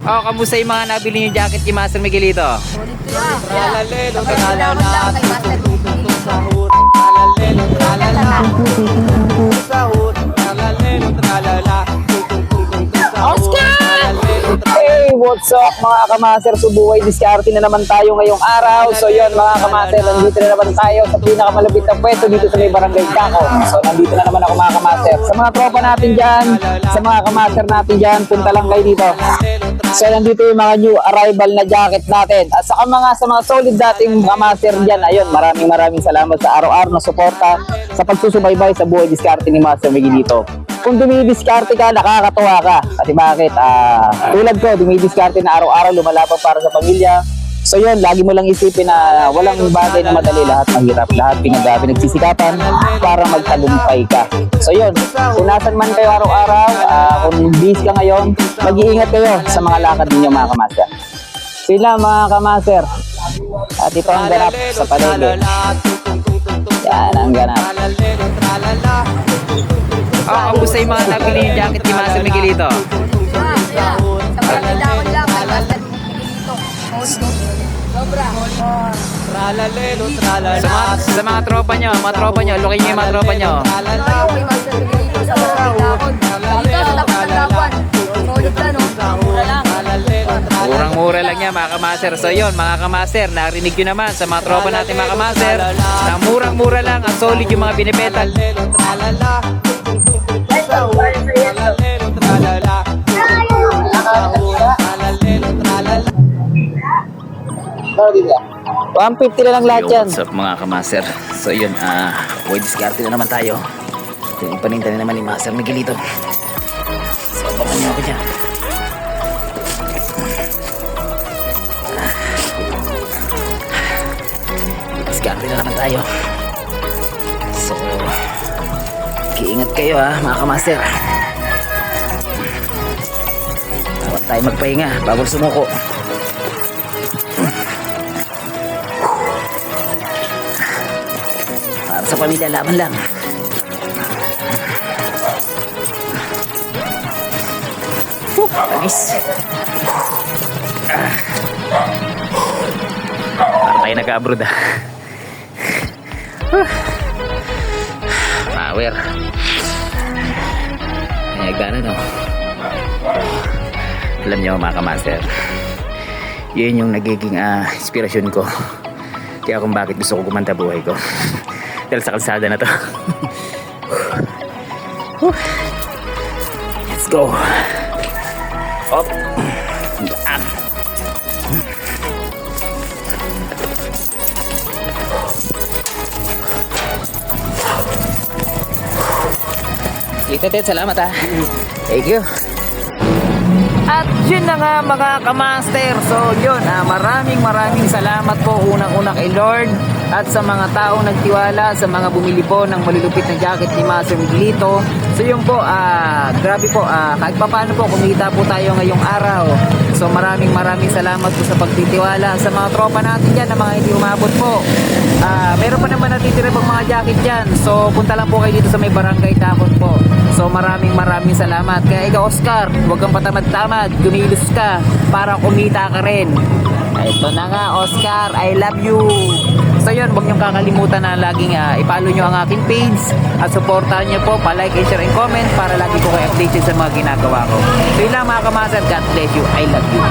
Oh, kamusta yung mga nabili niyo jacket kay Master Miguelito? Tralalelo, tralala, sahur, sahur, tralalelo, tralala, Oscar! Hey, what's up mga kamaster? Subuhay diskarte na naman tayo ngayong araw. So yun mga kamaster, nandito na naman tayo sa pinakamalapit na pwesto dito sa may Barangay Kako. So nandito na naman ako mga kamaster. Sa mga tropa natin dyan, sa mga kamaster natin dyan, punta lang kayo dito. So nandito yung mga new arrival na jacket natin. At saka sa mga solid dating kamaster dyan, ayun, maraming salamat sa araw-araw na suporta sa pagsusubaybay sa buhay diskarte ni Master Miguelito. Kung dumidiskarte ka, nakakatuwa ka. Kasi bakit? Tulad ko, dumidiskarte na araw-araw, lumalaban para sa pamilya. So yun, lagi mo lang isipin na walang bagay na madali, lahat mahirap, lahat pinagsisikapan para magtagumpay ka. So yun, kung nasan man kayo araw-araw, kung busy ka ngayon, mag-iingat kayo sa mga lakad ninyo mga kamaster. Sila mga kamaster. At ito ang ganap sa palengke. Yan ang ganap. Oh, kamusta yung mga nabili niyo jacket kay Master Miguelito? Sa pagkakon lang, kay Master Miguelito. Sobra. tralalelo, tralala, Sa mga tropa niyo, lukin niyo yung mga tropa niyo. Kay Master Miguelito sa pagkakon. Dito sa tapos ng labuan. Solid na, no? Mura lang. Murang-mura lang yan mga kamaster. So yun mga kamaster, narinig nyo naman sa mga tropa natin mga kamaster na murang-mura lang at solid yung mga binibenta. tralala, tralalelo, tralala, tralalelo, tralala. 150 na lang lahat yan. What's up mga kamaster? So yun, boy diskarte na naman tayo. Ito yung paninta na naman ni Master Miguelito. So abangan nyo ako dyan. Diskarte na naman tayo. So iingat kayo mga kamaster. Bawat tayo magpahinga bago sumuko. Para sa pamilya, laban lang. Nice. Para tayo nag-abroad Power. Eh, gano'n no? Alam nyo mga kamaster, yun yung nagiging inspirasyon ko. Kaya kung bakit gusto ko kumanta buhay ko. Dahil sa kalsada na to. Let's go. Up. Daan. Tet, salamat Thank you. At yun na nga mga kamaster. So yun, maraming salamat po unang-una kay Lord at sa mga taong nagtiwala, sa mga bumili po ng malulupit na jacket ni Master Miguelito. So yun po, grabe po, kahit pa paano po kumita po tayo ngayong araw. So maraming salamat po sa pagtitiwala sa mga tropa natin dyan na mga hindi umabot po. Meron pa naman natitira pang mga jacket dyan. So punta lang po kayo dito sa may Barangay Kakon po. So maraming salamat. Kaya ikaw Oscar, huwag kang patamad-tamad, gumilos ka para kumita ka rin. Ito na nga Oscar, I love you. So yun, huwag niyong kakalimutan na laging i-follow nyo ang aking page at supportahan nyo po, pa-like, share, and comment para lagi ko kayo updated sa mga ginagawa ko. So yun lang mga kamaster, God bless you, I love you.